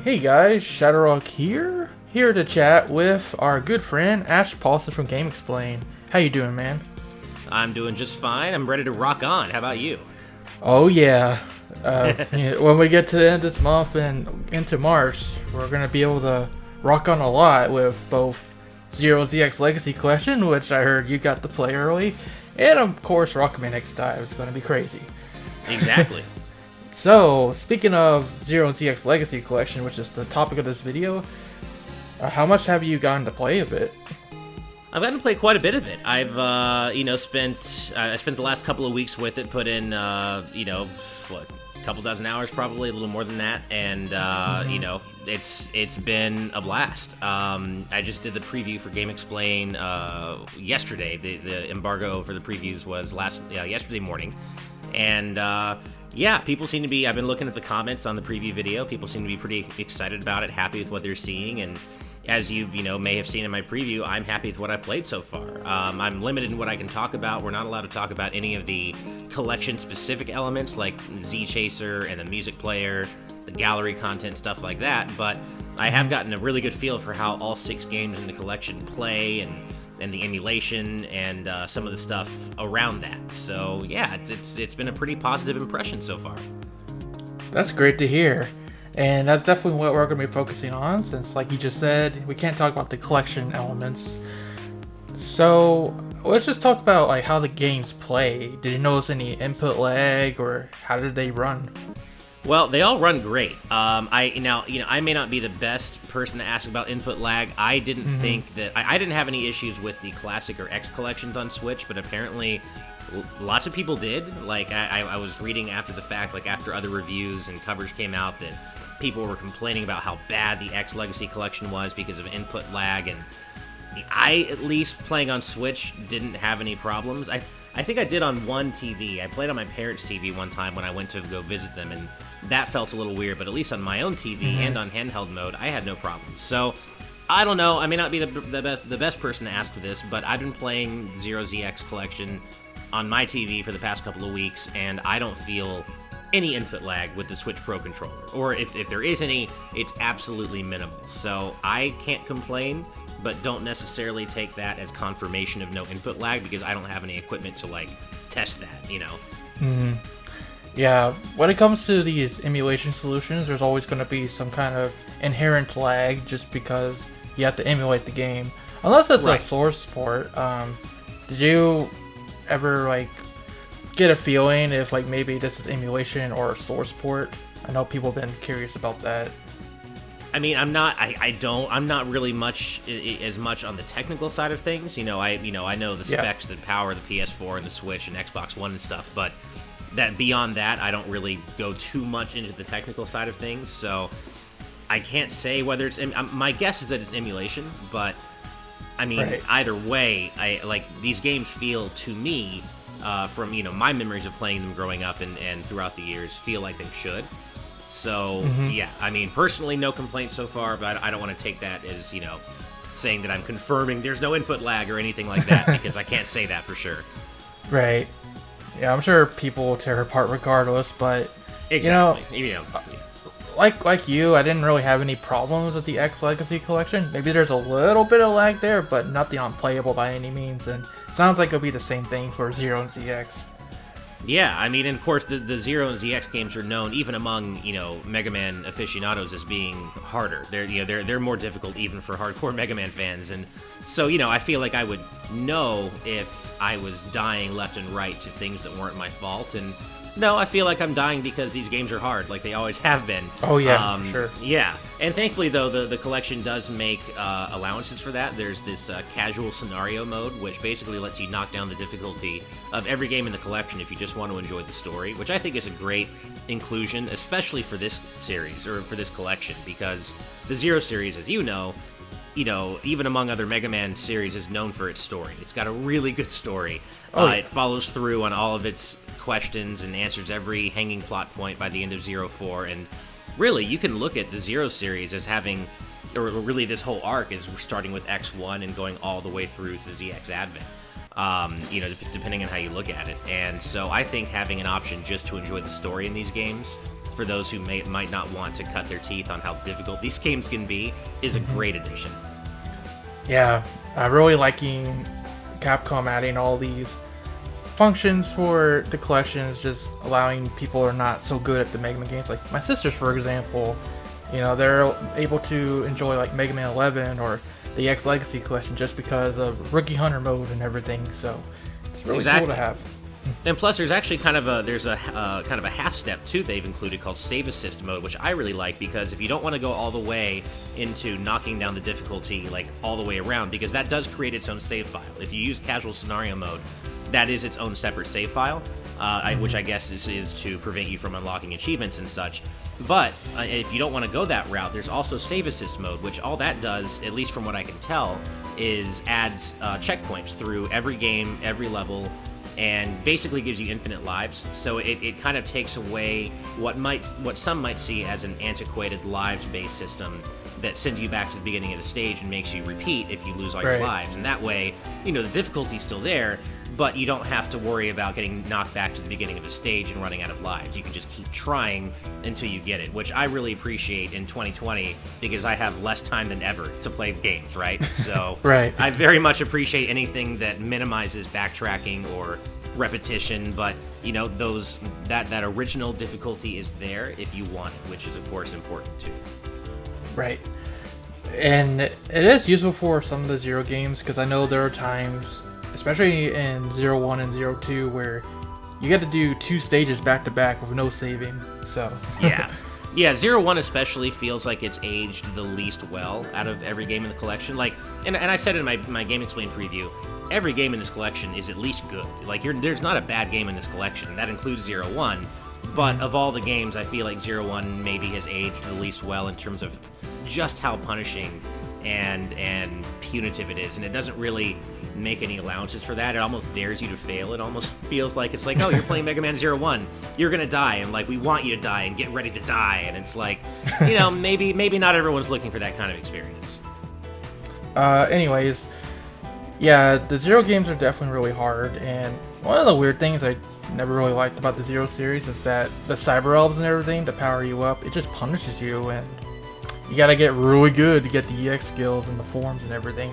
Hey guys, ShadowRock here to chat with our good friend Ash Paulsen from GameXplain. How you doing, man? I'm doing just fine. I'm ready to rock on. How about you? Oh yeah. Yeah, when we get to the end of this month and into March, we're gonna be able to rock on a lot with both ZX Legacy Collection, which I heard you got to play early, and of course Rockman X Dive. It's gonna be crazy. Exactly. So, speaking of ZX Legacy Collection, which is the topic of this video, how much have you gotten to play of it? I've gotten to play quite a bit of it. I've, spent the last couple of weeks with it, put in, a couple dozen hours probably, a little more than that, and, it's been a blast. I just did the preview for GameXplain yesterday. The embargo for the previews was yesterday morning, and, yeah, people seem to be, I've been looking at the comments on the preview video, people seem to be pretty excited about it, happy with what they're seeing, and as you may have seen in my preview, I'm happy with what I've played so far. I'm limited in what I can talk about. We're not allowed to talk about any of the collection-specific elements like Z Chaser and the music player, the gallery content, stuff like that, but I have gotten a really good feel for how all 6 games in the collection play and the emulation and some of the stuff around that. So yeah, it's been a pretty positive impression so far. That's great to hear. And that's definitely what we're going to be focusing on, since like you just said, we can't talk about the collection elements. So let's just talk about like how the games play. Did you notice any input lag, or how did they run? Well, they all run great. I may not be the best person to ask about input lag. I didn't think that I didn't have any issues with the Classic or X collections on Switch, but apparently lots of people did. Like I was reading after the fact, like after other reviews and coverage came out, that people were complaining about how bad the X Legacy collection was because of input lag, and I, at least playing on Switch, didn't have any problems. I think I did on one TV. I played on my parents' TV one time when I went to go visit them, and that felt a little weird, but at least on my own TV and on handheld mode, I had no problems. So, I don't know, I may not be the best person to ask for this, but I've been playing ZX Collection on my TV for the past couple of weeks, and I don't feel any input lag with the Switch Pro controller. Or if there is any, it's absolutely minimal. So, I can't complain, but don't necessarily take that as confirmation of no input lag, because I don't have any equipment to, like, test that, you know? Yeah, when it comes to these emulation solutions, there's always going to be some kind of inherent lag just because you have to emulate the game. Unless it's a source port. Did you ever, like, get a feeling if, like, maybe this is emulation or a source port? I know people have been curious about that. I mean, I'm not really as much on the technical side of things. I know the specs that power the PS4 and the Switch and Xbox One and stuff, but that beyond that, I don't really go too much into the technical side of things. So I can't say whether it's. My guess is that it's emulation, but I mean, either way, these games feel to me, from my memories of playing them growing up and throughout the years, feel like they should. So, yeah, I mean, personally, no complaints so far, but I don't want to take that as, saying that I'm confirming there's no input lag or anything like that, because I can't say that for sure. Right. Yeah, I'm sure people will tear apart regardless, but, exactly. Like you, I didn't really have any problems with the X Legacy Collection. Maybe there's a little bit of lag there, but nothing unplayable by any means, and sounds like it'll be the same thing for Zero and ZX. Yeah, I mean, and of course, the Zero and ZX games are known, even among, Mega Man aficionados, as being harder. They're more difficult even for hardcore Mega Man fans, and so, I feel like I would know if I was dying left and right to things that weren't my fault, and no, I feel like I'm dying because these games are hard, like they always have been. Oh yeah, sure. Yeah, and thankfully though, the collection does make allowances for that. There's this casual scenario mode, which basically lets you knock down the difficulty of every game in the collection if you just want to enjoy the story, which I think is a great inclusion, especially for this series, or for this collection, because the Zero series, as you know, even among other Mega Man series, is known for its story. It's got a really good story. It follows through on all of its questions and answers every hanging plot point by the end of 04, and really, you can look at the Zero series as having, or really this whole arc is starting with X1 and going all the way through to ZX Advent. Depending on how you look at it. And so I think having an option just to enjoy the story in these games for those who might not want to cut their teeth on how difficult these games can be, is a great addition. Yeah, I'm really liking Capcom adding all these functions for the collections, just allowing people who are not so good at the Mega Man games, like my sisters, for example. You know, they're able to enjoy like Mega Man 11 or the X Legacy collection just because of Rookie Hunter mode and everything. So it's really cool to have. And plus, there's actually kind of a half step too they've included called Save Assist mode, which I really like, because if you don't want to go all the way into knocking down the difficulty like all the way around, because that does create its own save file. If you use Casual Scenario mode, that is its own separate save file, which I guess is to prevent you from unlocking achievements and such. But if you don't want to go that route, there's also Save Assist mode, which all that does, at least from what I can tell, is adds checkpoints through every game, every level, and basically gives you infinite lives. So it kind of takes away what some might see as an antiquated lives-based system that sends you back to the beginning of the stage and makes you repeat if you lose all your lives. And that way, you know, the difficulty's still there, but you don't have to worry about getting knocked back to the beginning of the stage and running out of lives. You can just keep trying until you get it, which I really appreciate in 2020 because I have less time than ever to play games, right? So I very much appreciate anything that minimizes backtracking or repetition, but you know, that original difficulty is there if you want it, which is of course important too. Right. And it is useful for some of the Zero games, because I know there are times, especially in 01 and 02, where you got to do 2 stages back to back with no saving. So yeah, 01 especially feels like it's aged the least well out of every game in the collection. Like, and I said in my GameXplain preview, every game in this collection is at least good. Like, there's not a bad game in this collection, and that includes 01. But of all the games, I feel like 01 maybe has aged the least well in terms of just how punishing and punitive it is, and it doesn't really make any allowances for that. It almost dares you to fail. It almost feels like it's like, oh, you're playing Mega Man 01, you're gonna die, and like, we want you to die and get ready to die, and it's like, you know, maybe not everyone's looking for that kind of experience. Anyways, yeah, the Zero games are definitely really hard, and one of the weird things I never really liked about the Zero series is that the Cyber Elves and everything to power you up, it just punishes you, and you gotta get really good to get the EX skills and the forms and everything.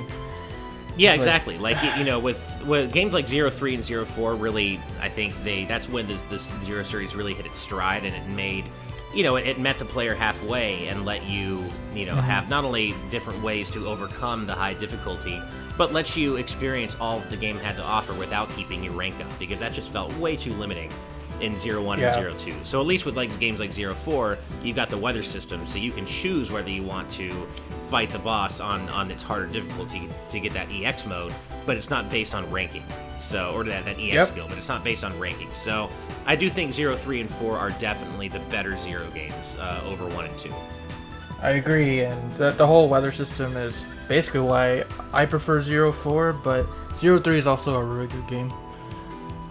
Yeah, exactly. Like, you know, with games like 03 and 04, really, I think that's when this Zero series really hit its stride, and it made, you know, it met the player halfway and let you, you know, have not only different ways to overcome the high difficulty, but lets you experience all the game had to offer without keeping your rank up, because that just felt way too limiting in 01 and 02. So at least with like games like 04, you've got the weather system, so you can choose whether you want to fight the boss on its harder difficulty to get that EX mode, but it's not based on ranking. So, or that EX skill, but it's not based on ranking. So I do think 03 and 4 are definitely the better Zero games over 1 and 2. I agree, and the whole weather system is basically why I prefer 04, but 03 is also a really good game.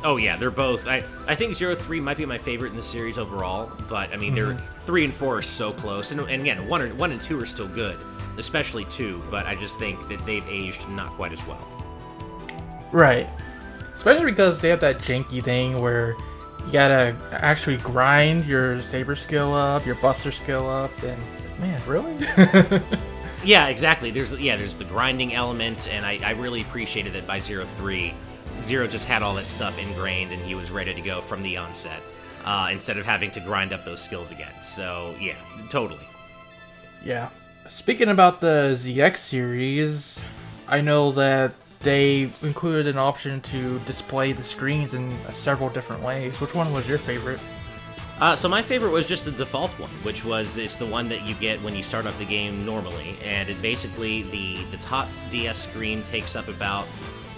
Oh yeah, they're both. I think 03 might be my favorite in the series overall, but I mean, they're 3 and 4 are so close, and again, 1 and 2 are still good, especially 2. But I just think that they've aged not quite as well. Right, especially because they have that janky thing where you gotta actually grind your saber skill up, your buster skill up, and man, really? Yeah, exactly. There's the grinding element, and I really appreciated that by 03. Zero just had all that stuff ingrained, and he was ready to go from the onset, instead of having to grind up those skills again. So, yeah, totally. Yeah. Speaking about the ZX series, I know that they included an option to display the screens in several different ways. Which one was your favorite? So my favorite was just the default one, which was it's the one that you get when you start up the game normally, and it basically, the top DS screen takes up about,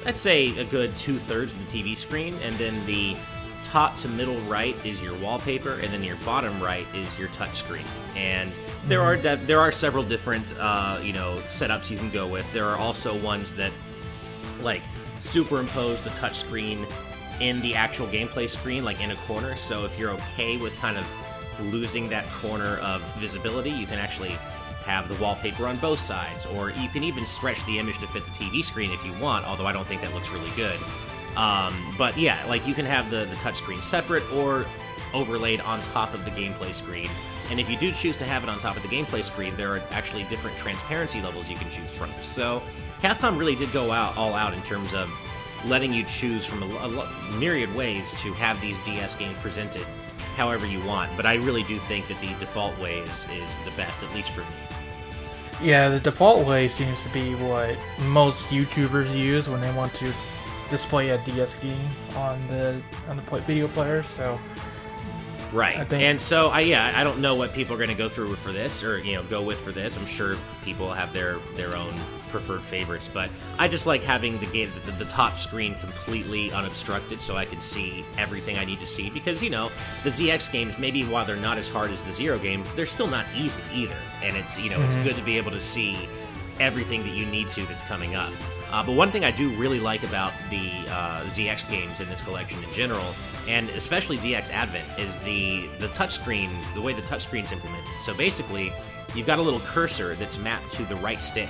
I'd say, a good 2/3 of the TV screen, and then the top to middle right is your wallpaper, and then your bottom right is your touch screen. And there are several different setups you can go with. There are also ones that like superimpose the touch screen in the actual gameplay screen, like in a corner. So if you're okay with kind of losing that corner of visibility, you can actually have the wallpaper on both sides, or you can even stretch the image to fit the TV screen if you want, although I don't think that looks really good. But yeah, like you can have the touchscreen separate or overlaid on top of the gameplay screen. And if you do choose to have it on top of the gameplay screen, there are actually different transparency levels you can choose from. So Capcom really did go all out in terms of letting you choose from a myriad ways to have these DS games presented however you want. But I really do think that the default way is the best, at least for me. Yeah, the default way seems to be what most YouTubers use when they want to display a DS game on the video player. So right, and so I don't know what people are going to go through for this, or go with for this. I'm sure people have their own preferred favorites, but I just like having the top screen completely unobstructed, so I can see everything I need to see. Because the ZX games, maybe while they're not as hard as the Zero game, they're still not easy either, and it's it's good to be able to see everything that you need to that's coming up. But one thing I do really like about the ZX games in this collection in general, and especially ZX Advent, is the touchscreen, the way the touchscreen's implemented. So basically, you've got a little cursor that's mapped to the right stick,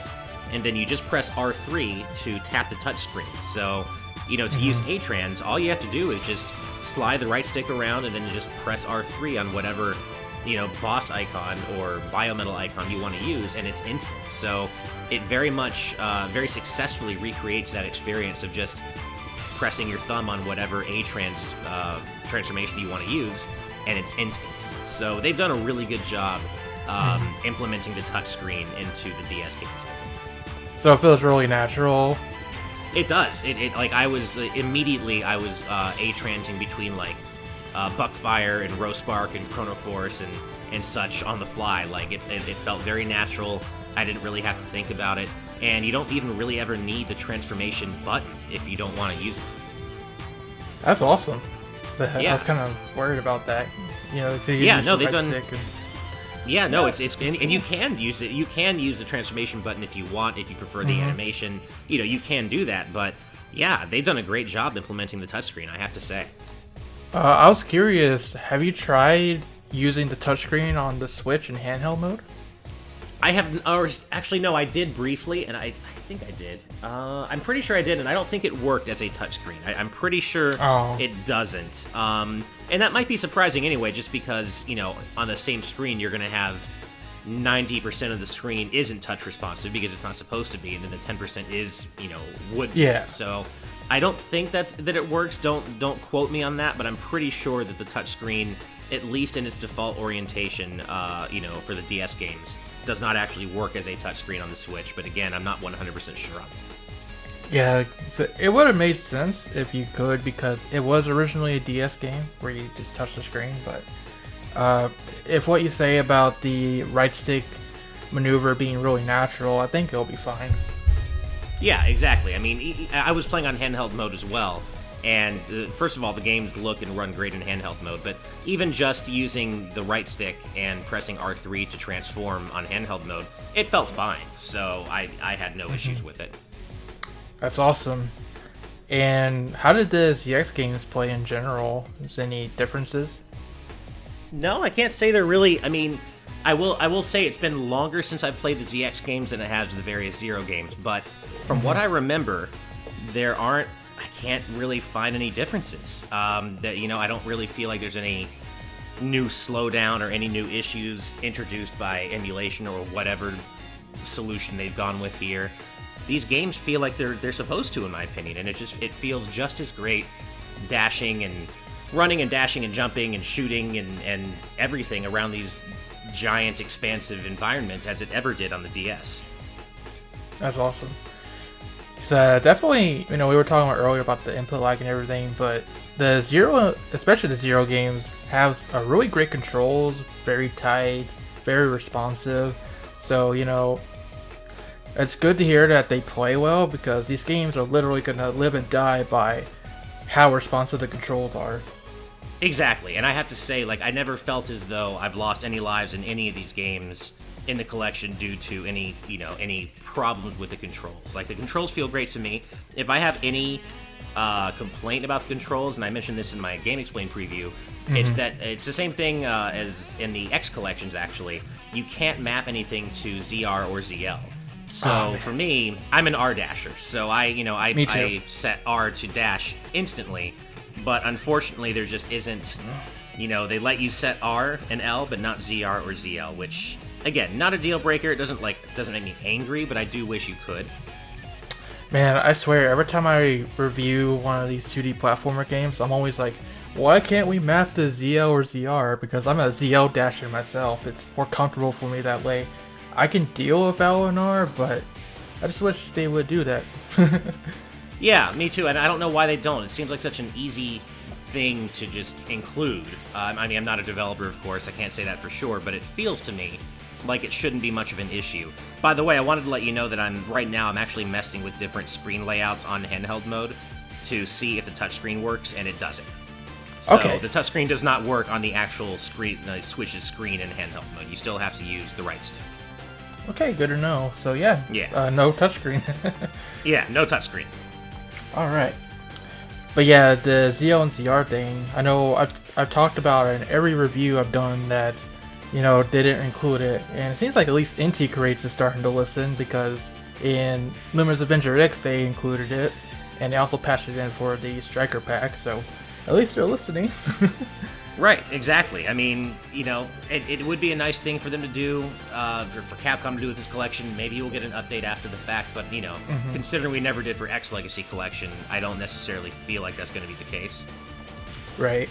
and then you just press R3 to tap the touchscreen. So, to use A-Trans, all you have to do is just slide the right stick around and then just press R3 on whatever, boss icon or biometal icon you want to use, and it's instant. So it very much, very successfully recreates that experience of just pressing your thumb on whatever A-Trans transformation you want to use, and it's instant. So they've done a really good job implementing the touchscreen into the DS games. So it feels really natural. It does. It like I was immediately A-Transing between like Buckfire and Rospark and Chrono Force and such on the fly. Like it felt very natural. I didn't really have to think about it, and you don't even really ever need the transformation button if you don't want to use it. That's awesome. I was kind of worried about that. They've done. Yeah, no, it's and you can use it. You can use the transformation button if you want, if you prefer the animation. You can do that, but yeah, they've done a great job implementing the touchscreen, I have to say. I was curious, have you tried using the touchscreen on the Switch in handheld mode? I have, or actually no, I did briefly, and I think I did. I'm pretty sure I did, and I don't think it worked as a touchscreen. I'm pretty sure it doesn't. And that might be surprising anyway, just because, on the same screen, you're going to have 90% of the screen isn't touch responsive because it's not supposed to be, and then the 10% is, would be. Yeah. So I don't think that it works. Don't quote me on that, but I'm pretty sure that the touchscreen, at least in its default orientation, for the DS games, does not actually work as a touchscreen on the Switch. But again, I'm not 100% sure on that. Yeah, it would have made sense if you could, because it was originally a DS game where you just touch the screen. But if what you say about the right stick maneuver being really natural, I think it'll be fine. Yeah, exactly. I mean, I was playing on handheld mode as well, and first of all, the games look and run great in handheld mode, but even just using the right stick and pressing R3 to transform on handheld mode, it felt fine, so I had no issues with it. That's awesome. And how did the ZX games play in general? Is there any differences? No, I can't say they're really. I mean, I will say it's been longer since I've played the ZX games than it has the various Zero games, but from what I remember, I can't really find any differences. I don't really feel like there's any new slowdown or any new issues introduced by emulation or whatever solution they've gone with here. These games feel like they're supposed to, in my opinion, and it feels just as great dashing and running and dashing and jumping and shooting and everything around these giant expansive environments as it ever did on the DS. That's awesome. So definitely, we were talking about earlier about the input lag and everything, but the Zero, especially the Zero games, have a really great controls, very tight, very responsive. So, it's good to hear that they play well, because these games are literally going to live and die by how responsive the controls are. Exactly, and I have to say, I never felt as though I've lost any lives in any of these games in the collection due to any problems with the controls. The controls feel great to me. If I have any complaint about the controls, and I mentioned this in my GameXplain preview, it's the same thing as in the X collections, actually. You can't map anything to ZR or ZL. So for me, I'm an R dasher. So Me too. I set R to dash instantly, but unfortunately there just isn't. They let you set R and L, but not ZR or ZL, which again, not a deal breaker. It doesn't make me angry, but I do wish you could. Man, I swear, every time I review one of these 2D platformer games, I'm always like, why can't we map to ZL or ZR? Because I'm a ZL dasher myself. It's more comfortable for me that way. I can deal with L and R, but I just wish they would do that. Yeah, me too, and I don't know why they don't. It seems like such an easy thing to just include. I mean, I'm not a developer, of course. I can't say that for sure, but it feels to me like it shouldn't be much of an issue. By the way, I wanted to let you know that right now I'm actually messing with different screen layouts on handheld mode to see if the touchscreen works, and it doesn't. So Okay. the touchscreen does not work on the actual screen, Switch's screen in handheld mode. You still have to use the right stick. Okay, good to know. So yeah, no touchscreen. Yeah, no touchscreen. All right. But yeah, the ZL and ZR thing, I know I've talked about it in every review I've done that, didn't include it. And it seems like at least Inti Creates is starting to listen, because in Luminous Avenger X they included it, and they also patched it in for the Striker pack, so at least they're listening. Right, exactly. I mean, it would be a nice thing for them to do, for Capcom to do with this collection. Maybe we'll get an update after the fact, but, considering we never did for X Legacy Collection, I don't necessarily feel like that's going to be the case. Right.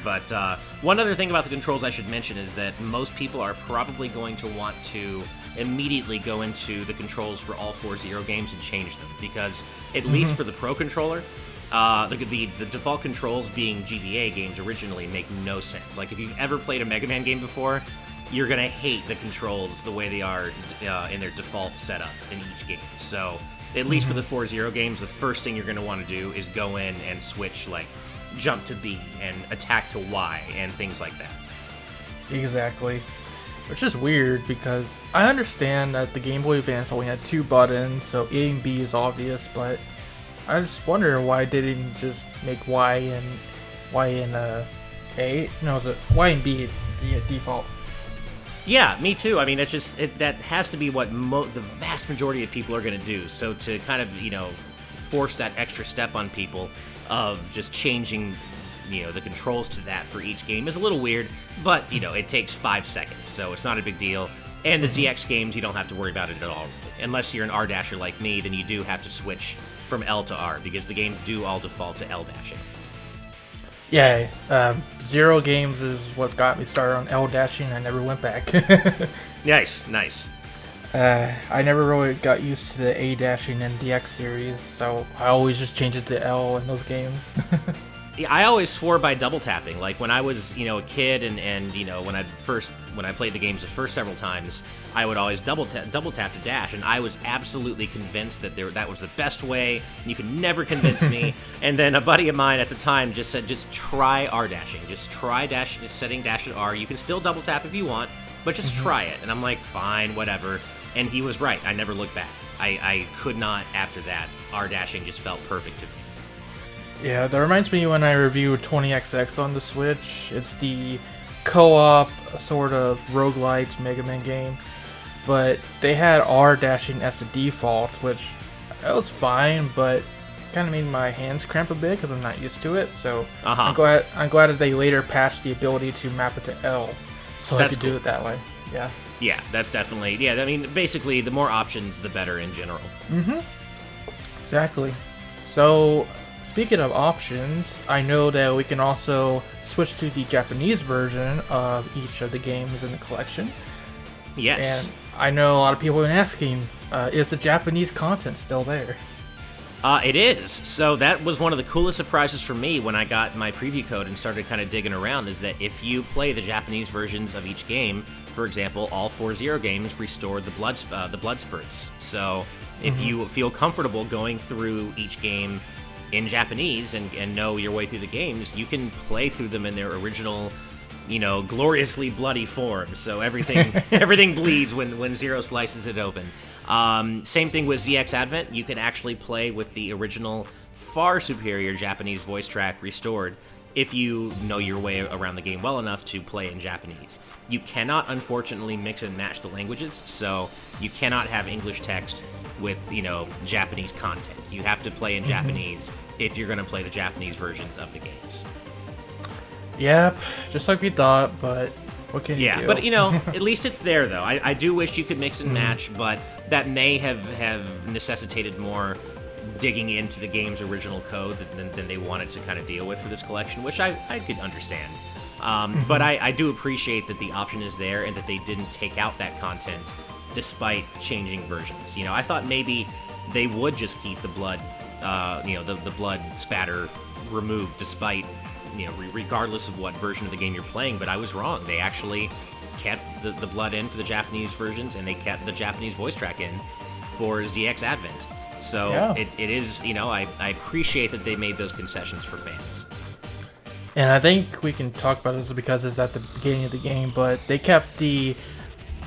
But one other thing about the controls I should mention is that most people are probably going to want to immediately go into the controls for all 4 Zero games and change them, because at least for the Pro Controller, the default controls being GBA games originally make no sense. Like, if you've ever played a Mega Man game before, you're gonna hate the controls the way they are in their default setup in each game. So, at least for the 4 Zero games, the first thing you're gonna want to do is go in and switch, like, jump to B and attack to Y and things like that. Exactly. Which is weird, because I understand that the Game Boy Advance only had 2 buttons, so A and B is obvious, but I just wonder why they didn't just make Y and A? No, is it Y and B the default? Yeah, me too. I mean, it's just that has to be what the vast majority of people are going to do. So to kind of force that extra step on people of just changing the controls to that for each game is a little weird. But it takes 5 seconds, so it's not a big deal. And the ZX games, you don't have to worry about it at all. Unless you're an R dasher like me, then you do have to switch from L to R, because the games do all default to L dashing. Yeah, Zero games is what got me started on L dashing. I never went back. Nice. I never really got used to the A dashing in the X series, so I always just changed it to L in those games. Yeah, I always swore by double tapping. Like when I was, a kid, and when I played the games the first several times, I would always double tap to dash, and I was absolutely convinced that that was the best way. You could never convince me. And then a buddy of mine at the time just said, just try R dashing, just try setting dash at R. You can still double tap if you want, but just try it. And I'm like, fine, whatever. And he was right. I never looked back. I could not after that. R dashing just felt perfect to me. Yeah, that reminds me when I reviewed 20XX on the Switch. It's the co-op sort of roguelite Mega Man game, but they had R dashing as the default, which was fine, but kind of made my hands cramp a bit because I'm not used to it. So I'm glad that they later patched the ability to map it to L, so I could do it that way. Yeah. Yeah, that's definitely I mean, basically, the more options, the better in general. Exactly. So, speaking of options, I know that we can also switch to the Japanese version of each of the games in the collection. Yes. And I know a lot of people have been asking, is the Japanese content still there? It is. So that was one of the coolest surprises for me when I got my preview code and started kind of digging around, is that if you play the Japanese versions of each game, for example, all 4 Zero games restore the blood spurts. So if you feel comfortable going through each game in Japanese and know your way through the games, you can play through them in their original, gloriously bloody form. So everything bleeds when Zero slices it open. Same thing with ZX Advent. You can actually play with the original, far superior Japanese voice track restored. if you know your way around the game well enough to play in Japanese. You cannot, unfortunately, mix and match the languages, so you cannot have English text with, Japanese content. You have to play in Japanese if you're going to play the Japanese versions of the games. Yep, just like we thought, but what can you do? Yeah, but, at least it's there, though. I do wish you could mix and match, but that may have necessitated more digging into the game's original code than they wanted to kind of deal with for this collection, which I could understand. But I do appreciate that the option is there and that they didn't take out that content despite changing versions. I thought maybe they would just keep the blood, the blood spatter removed despite, regardless of what version of the game you're playing, but I was wrong. They actually kept the blood in for the Japanese versions, and they kept the Japanese voice track in for ZX Advent. So yeah. it is, I appreciate that they made those concessions for fans. And I think we can talk about this because it's at the beginning of the game, but they kept the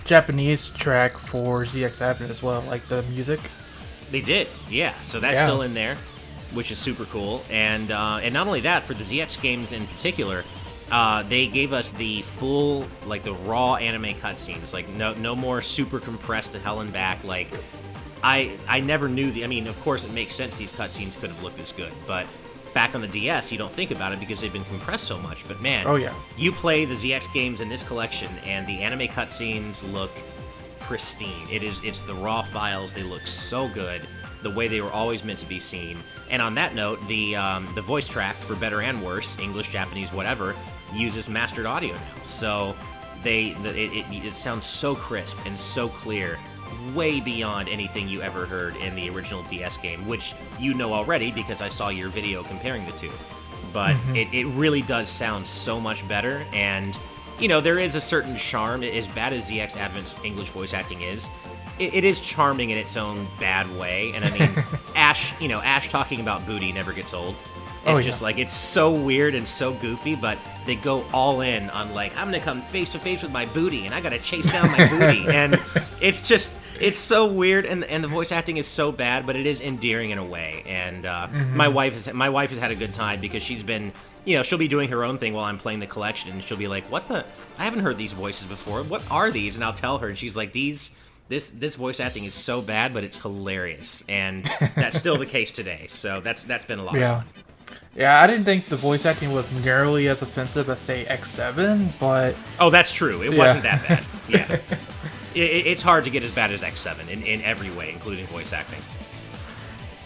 Japanese track for ZX Advent as well, like the music. They did, yeah. So that's still in there, which is super cool. And not only that, for the ZX games in particular, they gave us the full, like the raw anime cutscenes, like no more super compressed to hell and back. Like I never knew of course it makes sense these cutscenes could have looked this good, but back on the DS, you don't think about it because they've been compressed so much. But man, oh yeah, you play the ZX games in this collection, and the anime cutscenes look pristine. It's the raw files. They look so good, the way they were always meant to be seen. And on that note, the voice track, for better and worse, English, Japanese, whatever, uses mastered audio now. So it sounds so crisp and so clear, way beyond anything you ever heard in the original DS game, which you know already because I saw your video comparing the two. But it really does sound so much better, and there is a certain charm. As bad as ZX Advent's English voice acting is, it is charming in its own bad way. And I mean, Ash talking about booty never gets old. It's just like, it's so weird and so goofy, but they go all in on like, I'm gonna come face to face with my booty and I gotta chase down my booty. And it's so weird, and the voice acting is so bad, but it is endearing in a way. And my wife has had a good time because she's been, she'll be doing her own thing while I'm playing the collection, and she'll be like, I haven't heard these voices before. What are these? And I'll tell her, and she's like, this voice acting is so bad, but it's hilarious. And that's still the case today. So that's been a lot of fun. Yeah, I didn't think the voice acting was nearly as offensive as, say, X7, but... Oh, that's true. It wasn't that bad. Yeah. It's hard to get as bad as X7 in every way, including voice acting.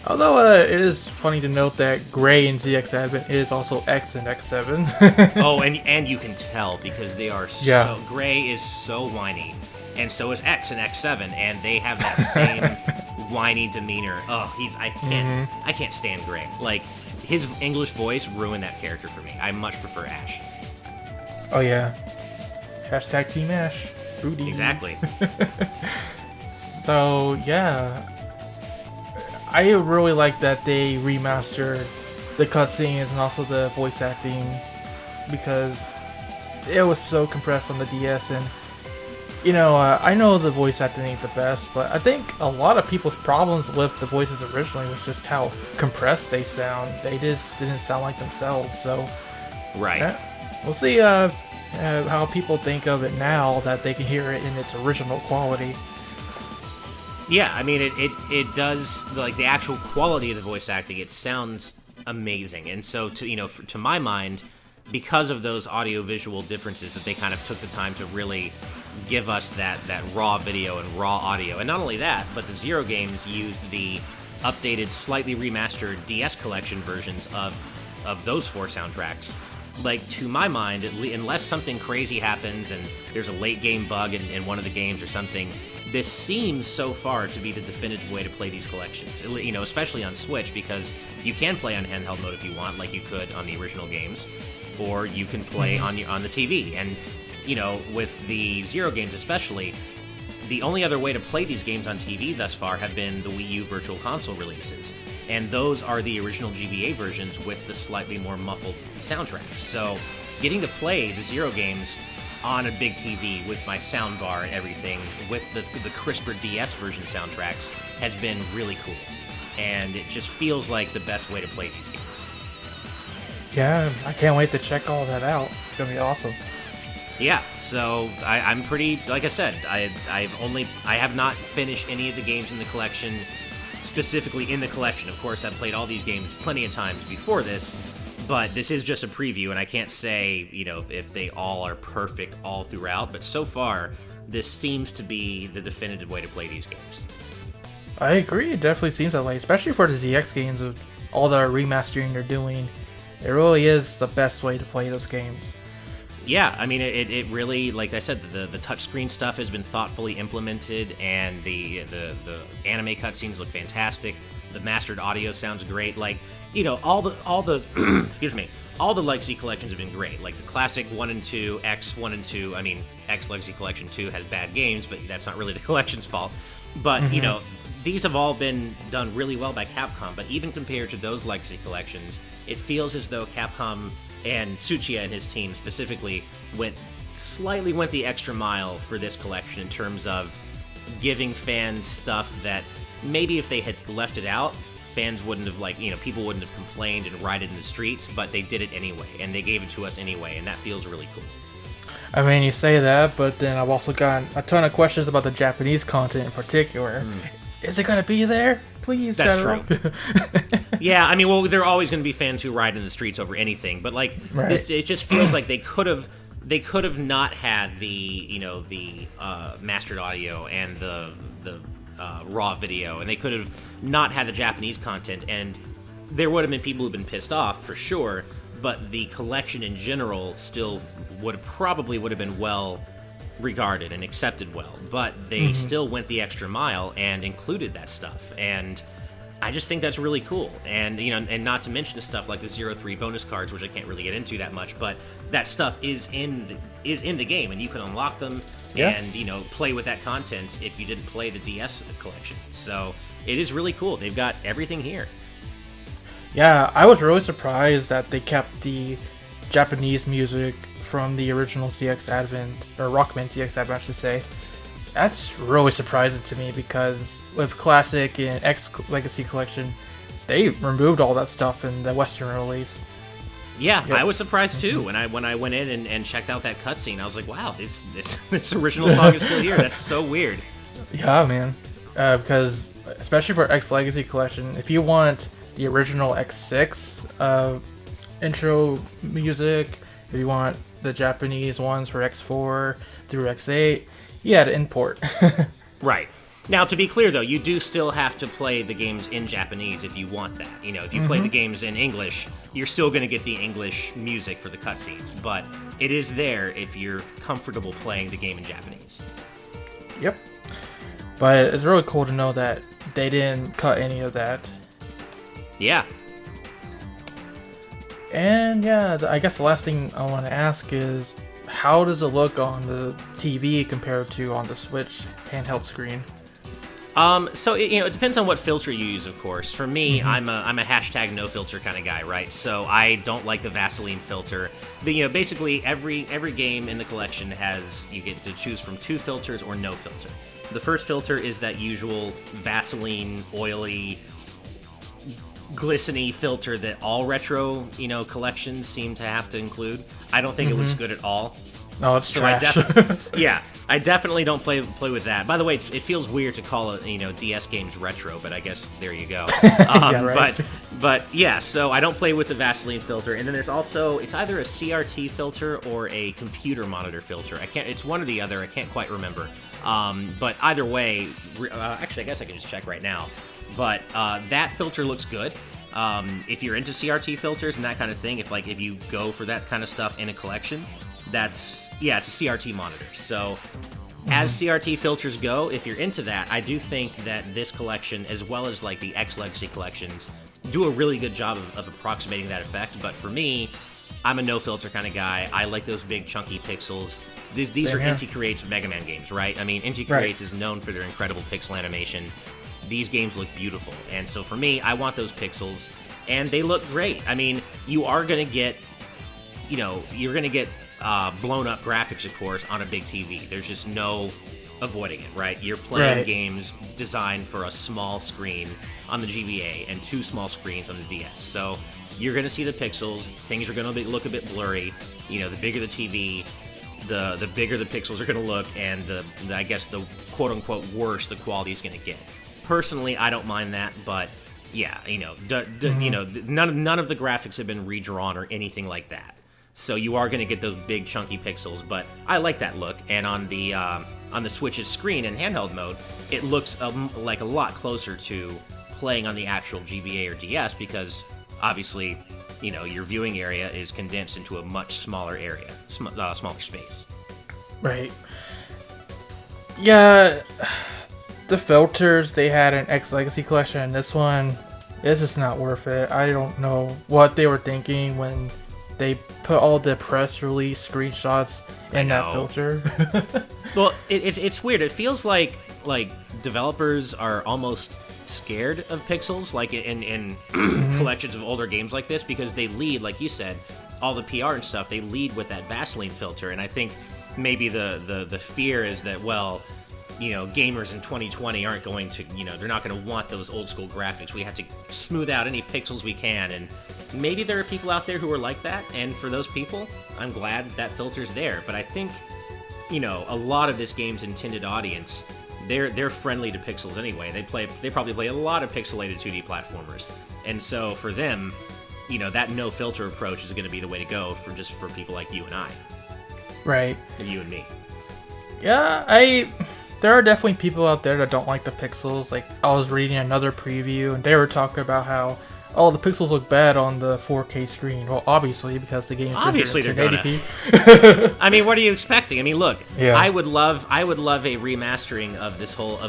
Although it is funny to note that Gray in ZX Advent is also X in X7. Oh, and you can tell because they are so... Gray is so whiny, and so is X in X7, and they have that same whiny demeanor. Oh, I can't stand Gray. Like... His English voice ruined that character for me. I much prefer Ash. Oh, yeah. Hashtag Team Ash. Booty. Exactly. So, yeah. I really like that they remastered the cutscenes and also the voice acting because it was so compressed on the DS. And, I know the voice acting ain't the best, but I think a lot of people's problems with the voices originally was just how compressed they sound. They just didn't sound like themselves. So, right. We'll see how people think of it now that they can hear it in its original quality. Yeah, I mean, it does, like, the actual quality of the voice acting, it sounds amazing. And so, to my mind, because of those audio-visual differences, that they kind of took the time to really give us that raw video and raw audio. And not only that, but the Zero games used the updated, slightly remastered DS collection versions of those four soundtracks. Like, to my mind, unless something crazy happens and there's a late game bug in one of the games or something, this seems so far to be the definitive way to play these collections, especially on Switch, because you can play on handheld mode if you want, like you could on the original games, or you can play on the TV. And with the Zero games especially, the only other way to play these games on TV thus far have been the Wii U Virtual Console releases. And those are the original GBA versions with the slightly more muffled soundtracks. So getting to play the Zero games on a big TV with my soundbar and everything, with the crisper DS version soundtracks, has been really cool. And it just feels like the best way to play these games. Yeah, I can't wait to check all that out. It's gonna be awesome. Yeah, so I'm pretty, like I said, I have not finished any of the games in the collection, specifically in the collection. Of course, I've played all these games plenty of times before this, but this is just a preview, and I can't say, if they all are perfect all throughout, but so far, this seems to be the definitive way to play these games. I agree, it definitely seems that way, especially for the ZX games with all the remastering they're doing. It really is the best way to play those games. Yeah, I mean, it really, like I said, the touchscreen stuff has been thoughtfully implemented, and the anime cutscenes look fantastic. The mastered audio sounds great. Like, all the excuse me, all the Legacy collections have been great. Like the classic 1 and 2, X 1 and 2. I mean, X Legacy Collection 2 has bad games, but that's not really the collection's fault. But these have all been done really well by Capcom. But even compared to those Legacy collections, it feels as though Capcom and Tsuchiya and his team specifically went the extra mile for this collection in terms of giving fans stuff that maybe if they had left it out, fans wouldn't have people wouldn't have complained and rioted in the streets, but they did it anyway, and they gave it to us anyway, and that feels really cool. I mean, you say that, but then I've also gotten a ton of questions about the Japanese content in particular. Is it gonna be there? Please. That's true. Yeah, I mean, well, there are always going to be fans who ride in the streets over anything, but this, it just feels like they could have not had the mastered audio and the raw video, and they could have not had the Japanese content, and there would have been people who've been pissed off for sure, but the collection in general still would have been well regarded and accepted well, but they still went the extra mile and included that stuff, and I just think that's really cool. And and not to mention the stuff like the 03 bonus cards, which I can't really get into that much, but that stuff is in the game, and you can unlock them and play with that content if you didn't play the DS collection. So it is really cool. They've got everything here. Yeah, I was really surprised that they kept the Japanese music from the original CX Advent, or Rockman CX Advent, I should say. That's really surprising to me because with Classic and X Legacy Collection, they removed all that stuff in the Western release. Yeah, I was surprised too when I went in and checked out that cutscene. I was like, wow, this original song is still here. That's so weird. Yeah, man. Because especially for X Legacy Collection, if you want the original X6 intro music, if you want the Japanese ones for X4 through X8, you had to import. Right. Now, to be clear, though, you do still have to play the games in Japanese if you want that. If you play the games in English, you're still going to get the English music for the cutscenes, but it is there if you're comfortable playing the game in Japanese. Yep. But it's really cool to know that they didn't cut any of that. Yeah. And yeah, I guess the last thing I want to ask is, how does it look on the TV compared to on the Switch handheld screen? So it depends on what filter you use, of course. For me, I'm a hashtag no filter kind of guy, right? So I don't like the Vaseline filter. But basically every game in the collection you get to choose from 2 filters or no filter. The first filter is that usual Vaseline, oily, glistening filter that all retro, collections seem to have to include. I don't think it looks good at all. No, it's trash. I definitely don't play with that. By the way, it feels weird to call it, DS games retro, but I guess there you go. Yeah, right. But yeah, so I don't play with the Vaseline filter. And then there's also, it's either a CRT filter or a computer monitor filter. It's one or the other. I can't quite remember. But either way, actually, I guess I can just check right now. But that filter looks good. If you're into CRT filters and that kind of thing, if you go for that kind of stuff in a collection, it's a CRT monitor. So as CRT filters go, if you're into that, I do think that this collection, as well as the X Legacy collections, do a really good job of approximating that effect. But for me, I'm a no filter kind of guy. I like those big chunky pixels. These are Inti Creates Mega Man games, right? I mean, Inti Creates is known for their incredible pixel animation. These games look beautiful, and so for me, I want those pixels, and they look great. I mean, you are gonna get, blown up graphics, of course, on a big TV. There's just no avoiding it, right? You're playing Right. games designed for a small screen on the GBA and 2 small screens on the DS. So you're going to see the pixels. Things are going to look a bit blurry. You know, the bigger the TV, the bigger the pixels are going to look, and I guess the quote-unquote worse the quality is going to get. Personally, I don't mind that, but yeah, you know, you know, none of the graphics have been redrawn or anything like that. So you are going to get those big chunky pixels, but I like that look. And on the Switch's screen in handheld mode, it looks like a lot closer to playing on the actual GBA or DS, because obviously, you know, your viewing area is condensed into a much smaller area, smaller space. Right. Yeah, the filters they had in X Legacy Collection, and this one, it's just not worth it. I don't know what they were thinking when they put all the press release screenshots in that filter. Well, it's weird. It feels like developers are almost scared of pixels, like in collections of older games like this, because they lead, like you said, all the PR and stuff. They lead with that Vaseline filter, and I think maybe the fear is that, well, you know, gamers in 2020 aren't going to, you know, they're not going to want those old school graphics. We have to smooth out any pixels we can, and maybe there are people out there who are like that, and for those people, I'm glad that filter's there. But I think, you know, a lot of this game's intended audience, they're friendly to pixels anyway. They probably play a lot of pixelated 2D platformers, and so for them, you know, that no filter approach is going to be the way to go for people like you and I, Right. and you and me. Yeah, there are definitely people out there that don't like the pixels. Like, I was reading another preview, and they were talking about how, oh, the pixels look bad on the 4K screen. Well, obviously, because the game's Obviously they're 1080p. I mean, what are you expecting? I mean, look, Yeah. I would love a remastering of the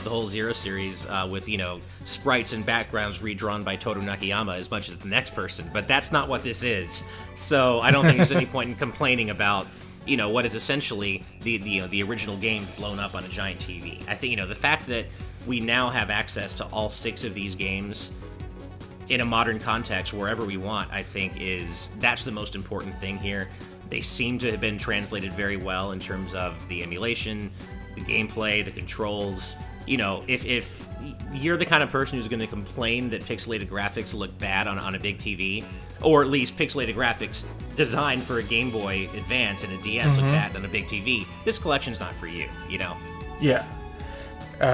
whole Zero series with, you know, sprites and backgrounds redrawn by Toru Nakayama as much as the next person, but that's not what this is. So I don't think there's any point in complaining about, you know, what is essentially the original game blown up on a giant TV. I think, you know, the fact that we now have access to all 6 of these games in a modern context wherever we want, I think that's the most important thing here. They seem to have been translated very well in terms of the emulation, the gameplay, the controls. You know, if you're the kind of person who's going to complain that pixelated graphics look bad on a big TV, or at least pixelated graphics designed for a Game Boy Advance and a DS look bad on a big TV, this collection's not for you, you know? Yeah.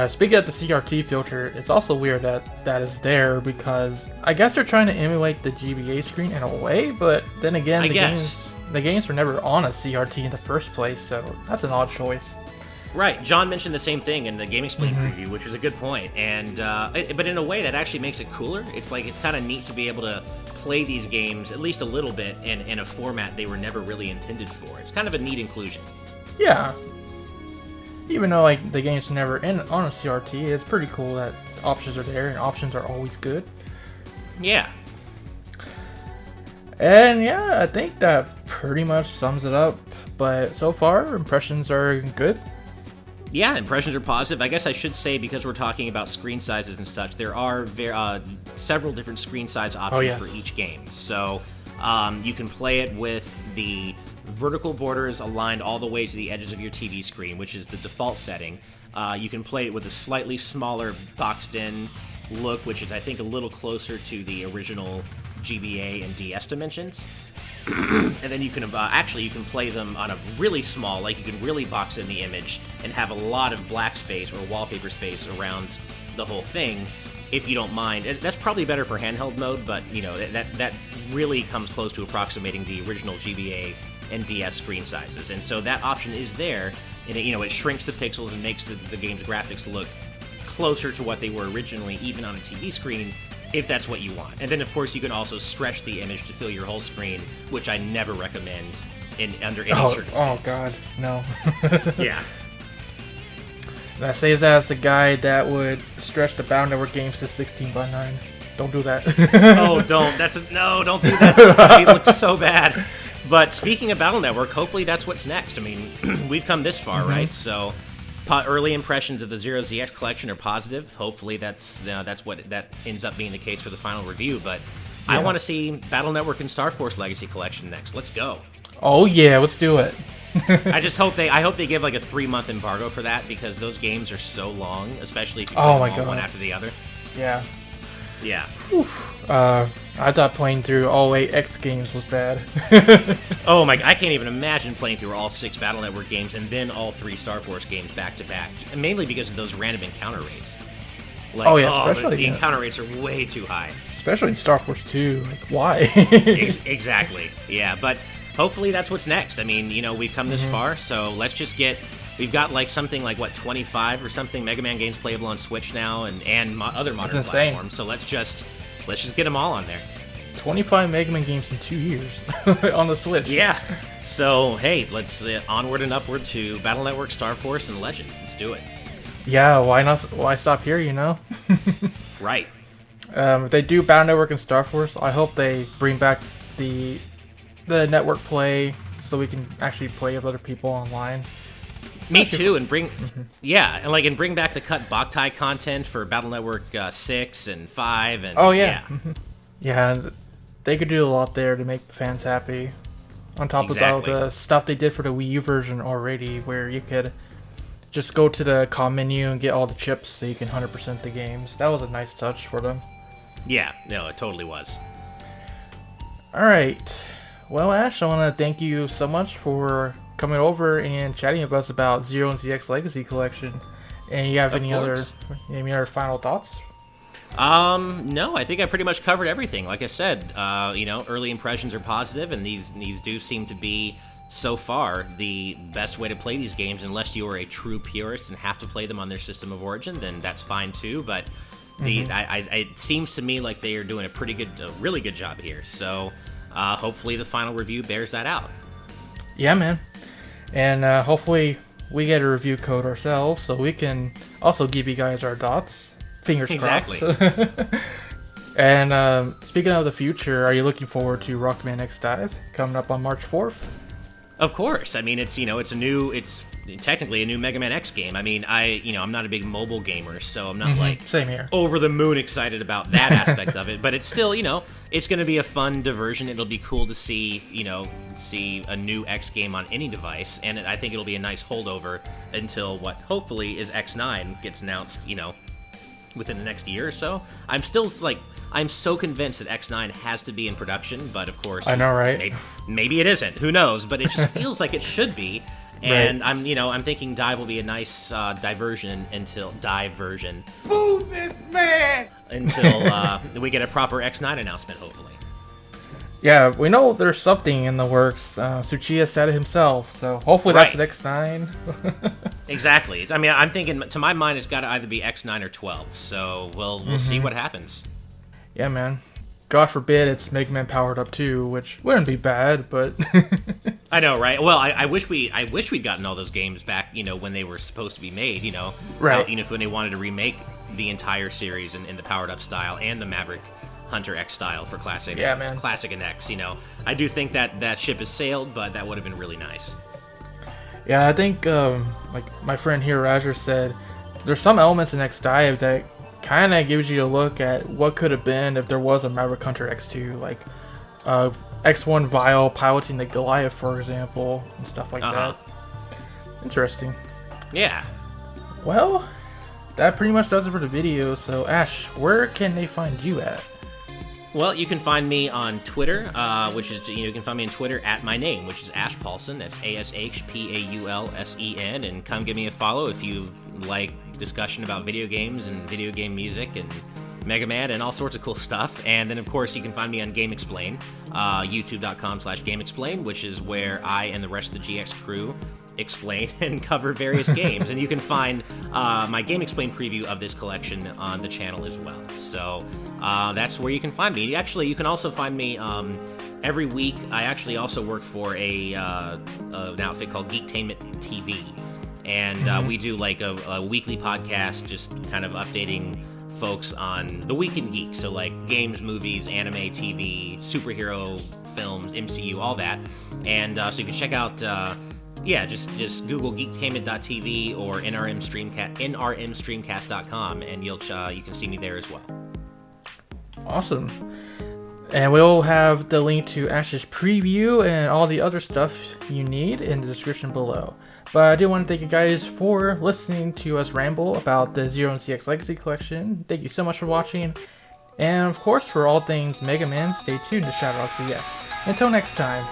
Speaking of the CRT filter, it's also weird that is there, because I guess they're trying to emulate the GBA screen in a way, but then again, the games were never on a CRT in the first place, so that's an odd choice. Right, John mentioned the same thing in the GameXplain preview, which was a good point, and but in a way that actually makes it cooler. It's like, it's kind of neat to be able to play these games at least a little bit in a format they were never really intended for. It's kind of a neat inclusion. Yeah. Even though like the game's never on a CRT, it's pretty cool that options are there, and options are always good. Yeah. And yeah, I think that pretty much sums it up. But so far, impressions are good. Yeah, impressions are positive. I guess I should say, because we're talking about screen sizes and such, there are several different screen size options for each game. So you can play it with the vertical borders aligned all the way to the edges of your TV screen, which is the default setting. You can play it with a slightly smaller boxed-in look, which is, I think, a little closer to the original GBA and DS dimensions. And then you can you can play them on a really small, like you can really box in the image and have a lot of black space or wallpaper space around the whole thing, if you don't mind. That's probably better for handheld mode, but you know, that really comes close to approximating the original GBA and DS screen sizes. And so that option is there, and it shrinks the pixels and makes the game's graphics look closer to what they were originally, even on a TV screen, if that's what you want. And then, of course, you can also stretch the image to fill your whole screen, which I never recommend under any circumstance. Oh, God, no. Yeah. And I say that as the guy that would stretch the Battle Network games to 16:9. Don't do that. Oh, don't. Don't do that. It looks so bad. But speaking of Battle Network, hopefully that's what's next. I mean, we've come this far, right? So early impressions of the Zero ZX collection are positive. Hopefully that's what that ends up being the case for the final review. But yeah. I want to see Battle Network and Star Force Legacy Collection next. Let's go. Oh yeah, let's do it. I hope they give like a 3-month embargo for that, because those games are so long, especially if you play them all one after the other. Yeah. Yeah. I thought playing through all 8 X games was bad. Oh my! I can't even imagine playing through all 6 Battle Network games and then all 3 Star Force games back to back. And mainly because of those random encounter rates. Like, especially the encounter rates are way too high. Especially in Star Force 2. Like, why? Exactly. Yeah, but hopefully that's what's next. I mean, we've come this far, so let's just get. We've got like something like 25 or something Mega Man games playable on Switch now, and other modern platforms. So let's just get them all on there. 25 Mega Man games in 2 years on the Switch. Yeah. So hey, let's onward and upward to Battle Network, Star Force, and Legends. Let's do it. Yeah. Why not? Why stop here? Right. If they do Battle Network and Star Force, I hope they bring back the network play so we can actually play with other people online. Me too, and bring and bring back the cut Boktai content for Battle Network 6 and 5 and yeah, they could do a lot there to make fans happy. On top of all the stuff they did for the Wii U version already, where you could just go to the com menu and get all the chips so you can 100% the games. That was a nice touch for them. Yeah, no, it totally was. Alright. Well, Ash, I want to thank you so much for coming over and chatting with us about Zero and ZX Legacy Collection. And you have any other final thoughts? No, I think I pretty much covered everything. Like I said, early impressions are positive, and these do seem to be, so far, the best way to play these games, unless you are a true purist and have to play them on their system of origin, then that's fine too, but it seems to me like they are doing a really good job here, so hopefully the final review bears that out. Yeah, man. And hopefully we get a review code ourselves, so we can also give you guys our thoughts. Fingers crossed. Exactly. And speaking of the future, are you looking forward to Rockman X Dive coming up on March 4th? Of course. I mean, it's technically a new Mega Man X game. I mean, I'm not a big mobile gamer, so I'm not same here, over the moon excited about that aspect of it. But it's still, it's going to be a fun diversion. It'll be cool to see a new X game on any device, and I think it'll be a nice holdover until what hopefully is X9 gets announced, within the next year or so. I'm so convinced that X9 has to be in production, but of course, I know, right? Maybe it isn't. Who knows? But it just feels like it should be. And right. I'm thinking Dive will be a nice diversion until Boo this man! Until we get a proper X9 announcement, hopefully. Yeah, we know there's something in the works. Tsuchiya said it himself, so hopefully that's an X9. Exactly. I'm thinking, to my mind, it's got to either be X9 or 12, so we'll see what happens. Yeah, man. God forbid it's Mega Man powered up too, which wouldn't be bad, but I know, right? Well, I wish we'd gotten all those games back, when they were supposed to be made, right? When they wanted to remake the entire series in the powered up style and the Maverick Hunter X style for Classic, Classic and X. I do think that ship has sailed, but that would have been really nice. Yeah, I think like my friend here, Roger, said there's some elements in X Dive that kind of gives you a look at what could have been if there was a Maverick Hunter X2, like X1 Vile piloting the Goliath, for example, and stuff like that. Interesting. Yeah. Well, that pretty much does it for the video. So, Ash, where can they find you at? Well, you can find me on Twitter, which is, you can find me on Twitter at my name, which is Ash Paulsen. That's ASHPAULSEN. And come give me a follow if you like discussion about video games and video game music and Mega Man and all sorts of cool stuff. And then, of course, you can find me on GameXplain, youtube.com/GameXplain, which is where I and the rest of the GX crew explain and cover various games. And you can find my GameXplain preview of this collection on the channel as well. So that's where you can find me. Actually, you can also find me every week. I actually also work for an outfit called Geektainment TV. And we do like a weekly podcast just kind of updating folks on the week in geek. So like games, movies, anime, TV, superhero films, MCU, all that. And so you can check out just Google geektainment.tv or nrmstreamcast.com, and you can see me there as well. Awesome. And we'll have the link to Ash's preview and all the other stuff you need in the description below. But I do want to thank you guys for listening to us ramble about the Zero and CX Legacy Collection. Thank you so much for watching. And of course, for all things Mega Man, stay tuned to ShadowRockZX. Until next time.